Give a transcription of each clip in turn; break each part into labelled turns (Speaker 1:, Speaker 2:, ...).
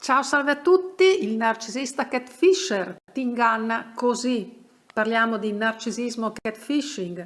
Speaker 1: Ciao, salve a tutti, il narcisista catfisher ti inganna così. Parliamo di narcisismo catfishing.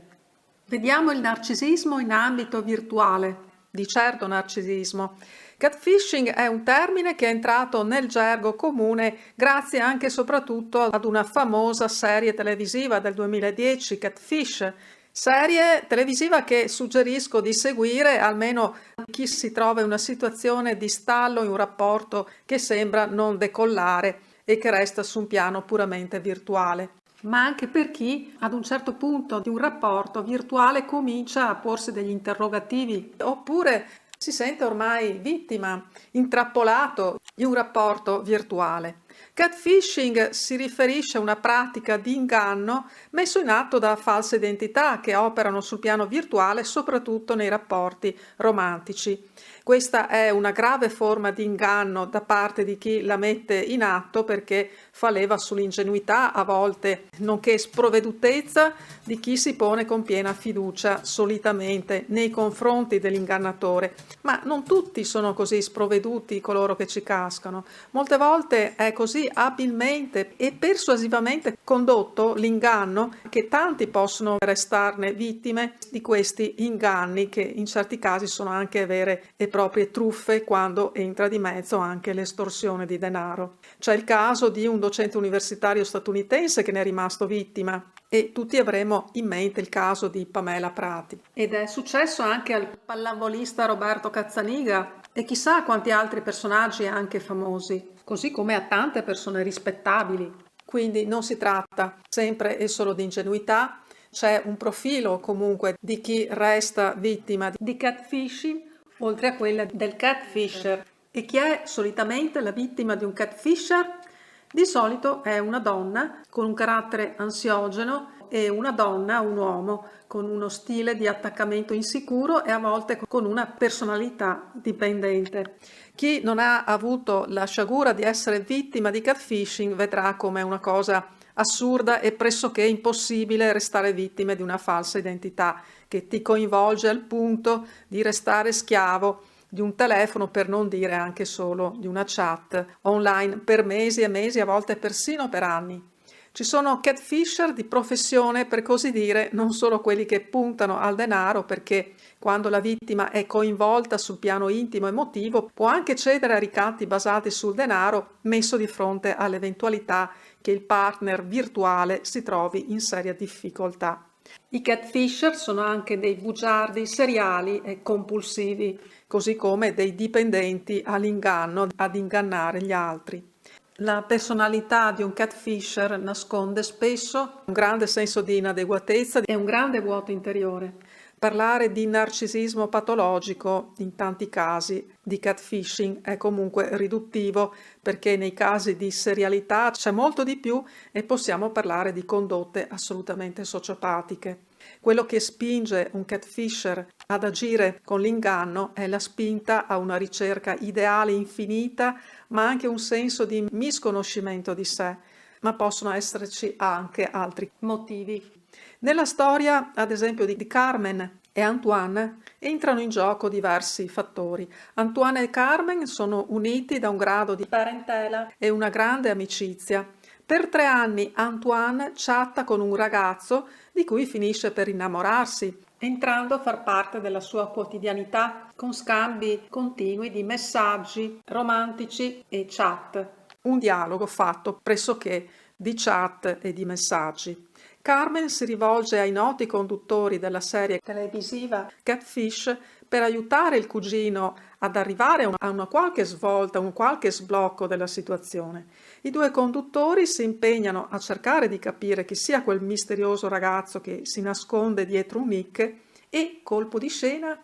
Speaker 1: Vediamo il narcisismo in ambito virtuale. Di certo narcisismo. Catfishing è un termine che è entrato nel gergo comune grazie anche e soprattutto ad una famosa serie televisiva del 2010, Catfish. Serie televisiva che suggerisco di seguire almeno a chi si trova in una situazione di stallo in un rapporto che sembra non decollare e che resta su un piano puramente virtuale. Ma anche per chi ad un certo punto di un rapporto virtuale comincia a porsi degli interrogativi oppure si sente ormai vittima, intrappolato in un rapporto virtuale. Catfishing si riferisce a una pratica di inganno messo in atto da false identità che operano sul piano virtuale soprattutto nei rapporti romantici. Questa è una grave forma di inganno da parte di chi la mette in atto perché fa leva sull'ingenuità, a volte nonché sprovvedutezza di chi si pone con piena fiducia solitamente nei confronti dell'ingannatore. Ma non tutti sono così sprovveduti coloro che ci cascano. Molte volte è così abilmente e persuasivamente condotto l'inganno che tanti possono restarne vittime di questi inganni che in certi casi sono anche vere e proprie truffe quando entra di mezzo anche l'estorsione di denaro. C'è il caso di un docente universitario statunitense che ne è rimasto vittima e tutti avremo in mente il caso di Pamela Prati. Ed è successo anche al pallavolista Roberto Cazzaniga e chissà quanti altri personaggi anche famosi, così come a tante persone rispettabili. Quindi non si tratta sempre e solo di ingenuità, c'è un profilo comunque di chi resta vittima di catfishing, oltre a quella del catfisher. E chi è solitamente la vittima di un catfisher? Di solito è una donna con un carattere ansiogeno e una donna, un uomo, con uno stile di attaccamento insicuro e a volte con una personalità dipendente. Chi non ha avuto la sciagura di essere vittima di catfishing vedrà come una cosa assurda e pressoché impossibile restare vittime di una falsa identità che ti coinvolge al punto di restare schiavo di un telefono, per non dire anche solo di una chat online per mesi e mesi, a volte persino per anni. Ci sono catfisher di professione, per così dire, non solo quelli che puntano al denaro, perché quando la vittima è coinvolta sul piano intimo emotivo può anche cedere a ricatti basati sul denaro, messo di fronte all'eventualità che il partner virtuale si trovi in seria difficoltà. I catfisher sono anche dei bugiardi seriali e compulsivi, così come dei dipendenti all'inganno ad ingannare gli altri. La personalità di un catfisher nasconde spesso un grande senso di inadeguatezza e un grande vuoto interiore. Parlare di narcisismo patologico in tanti casi di catfishing è comunque riduttivo perché nei casi di serialità c'è molto di più e possiamo parlare di condotte assolutamente sociopatiche. Quello che spinge un catfisher ad agire con l'inganno è la spinta a una ricerca ideale infinita, ma anche un senso di misconoscimento di sé, ma possono esserci anche altri motivi. Nella storia, ad esempio, di Carmen e Antoine, entrano in gioco diversi fattori. Antoine e Carmen sono uniti da un grado di parentela e una grande amicizia. Per 3 anni Antoine chatta con un ragazzo di cui finisce per innamorarsi, entrando a far parte della sua quotidianità con scambi continui di messaggi romantici e chat. Un dialogo fatto pressoché di chat e di messaggi. Carmen si rivolge ai noti conduttori della serie televisiva Catfish per aiutare il cugino ad arrivare a una qualche svolta, un qualche sblocco della situazione. I 2 conduttori si impegnano a cercare di capire chi sia quel misterioso ragazzo che si nasconde dietro un nick e, colpo di scena,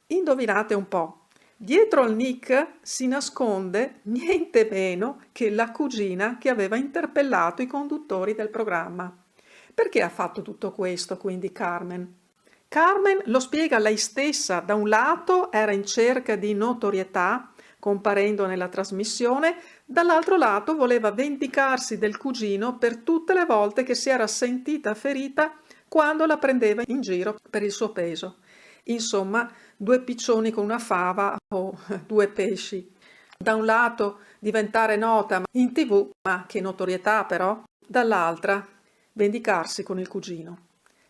Speaker 1: indovinate un po'. Dietro al nick si nasconde niente meno che la cugina che aveva interpellato i conduttori del programma. Perché ha fatto tutto questo, quindi Carmen? Carmen lo spiega lei stessa, da un lato era in cerca di notorietà, comparendo nella trasmissione, dall'altro lato voleva vendicarsi del cugino per tutte le volte che si era sentita ferita quando la prendeva in giro per il suo peso. Insomma, 2 piccioni con una fava o 2 pesci. Da un lato diventare nota in TV, ma che notorietà però, dall'altra vendicarsi con il cugino.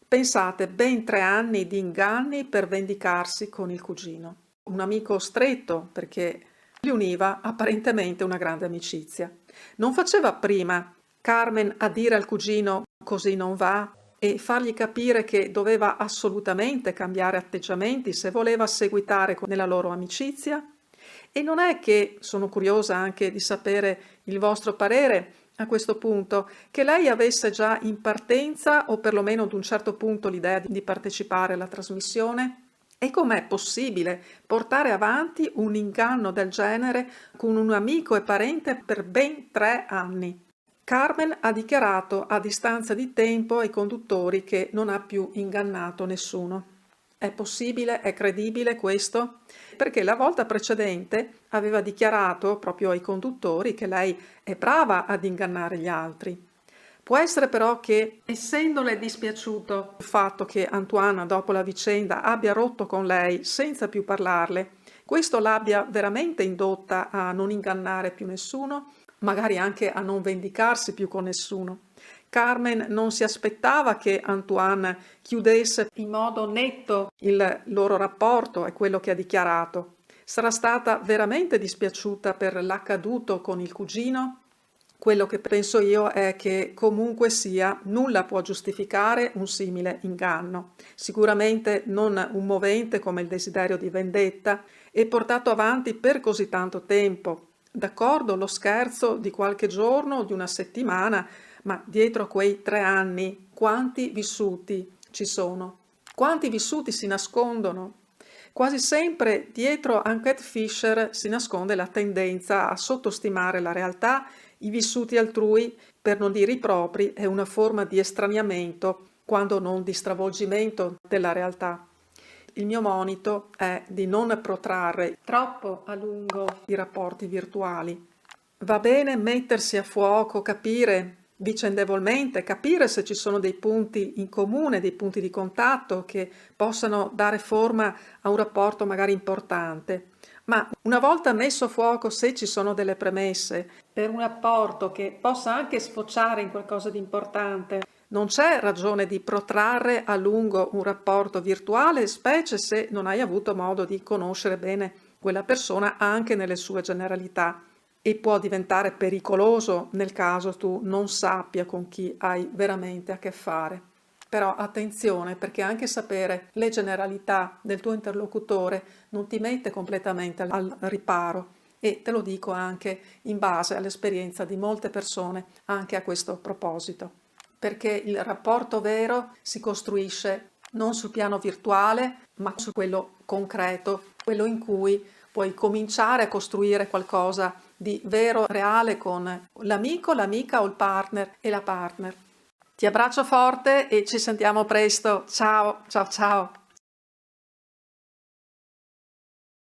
Speaker 1: Pensate, ben 3 anni di inganni per vendicarsi con il cugino. Un amico stretto, perché li univa apparentemente una grande amicizia. Non faceva prima Carmen a dire al cugino così non va e fargli capire che doveva assolutamente cambiare atteggiamenti se voleva seguitare nella loro amicizia? E non è che, sono curiosa anche di sapere il vostro parere a questo punto, che lei avesse già in partenza o perlomeno ad un certo punto l'idea di partecipare alla trasmissione? E com'è possibile portare avanti un inganno del genere con un amico e parente per ben 3 anni? Carmen ha dichiarato a distanza di tempo ai conduttori che non ha più ingannato nessuno. È possibile? È credibile questo? Perché la volta precedente aveva dichiarato proprio ai conduttori che lei è brava ad ingannare gli altri. Può essere però che, essendole dispiaciuto il fatto che Antoine dopo la vicenda abbia rotto con lei senza più parlarle, questo l'abbia veramente indotta a non ingannare più nessuno, magari anche a non vendicarsi più con nessuno. Carmen non si aspettava che Antoine chiudesse in modo netto il loro rapporto, è quello che ha dichiarato. Sarà stata veramente dispiaciuta per l'accaduto con il cugino? Quello che penso io è che comunque sia nulla può giustificare un simile inganno. Sicuramente non un movente come il desiderio di vendetta e portato avanti per così tanto tempo. D'accordo, lo scherzo di qualche giorno o di una settimana, ma dietro quei 3 anni quanti vissuti ci sono? Quanti vissuti si nascondono? Quasi sempre dietro Annette Fischer si nasconde la tendenza a sottostimare la realtà, i vissuti altrui, per non dire i propri, è una forma di estraniamento, quando non di stravolgimento della realtà. Il mio monito è di non protrarre troppo a lungo i rapporti virtuali. Va bene mettersi a fuoco, capire vicendevolmente, capire se ci sono dei punti in comune, dei punti di contatto che possano dare forma a un rapporto magari importante. Ma una volta messo a fuoco, se ci sono delle premesse per un rapporto che possa anche sfociare in qualcosa di importante, non c'è ragione di protrarre a lungo un rapporto virtuale, specie se non hai avuto modo di conoscere bene quella persona anche nelle sue generalità. E può diventare pericoloso nel caso tu non sappia con chi hai veramente a che fare. Però attenzione, perché anche sapere le generalità del tuo interlocutore non ti mette completamente al riparo, e te lo dico anche in base all'esperienza di molte persone anche a questo proposito, perché il rapporto vero si costruisce non sul piano virtuale, ma su quello concreto, quello in cui puoi cominciare a costruire qualcosa di vero, reale con l'amico, l'amica o il partner e la partner. Ti abbraccio forte e ci sentiamo presto. Ciao, ciao, ciao.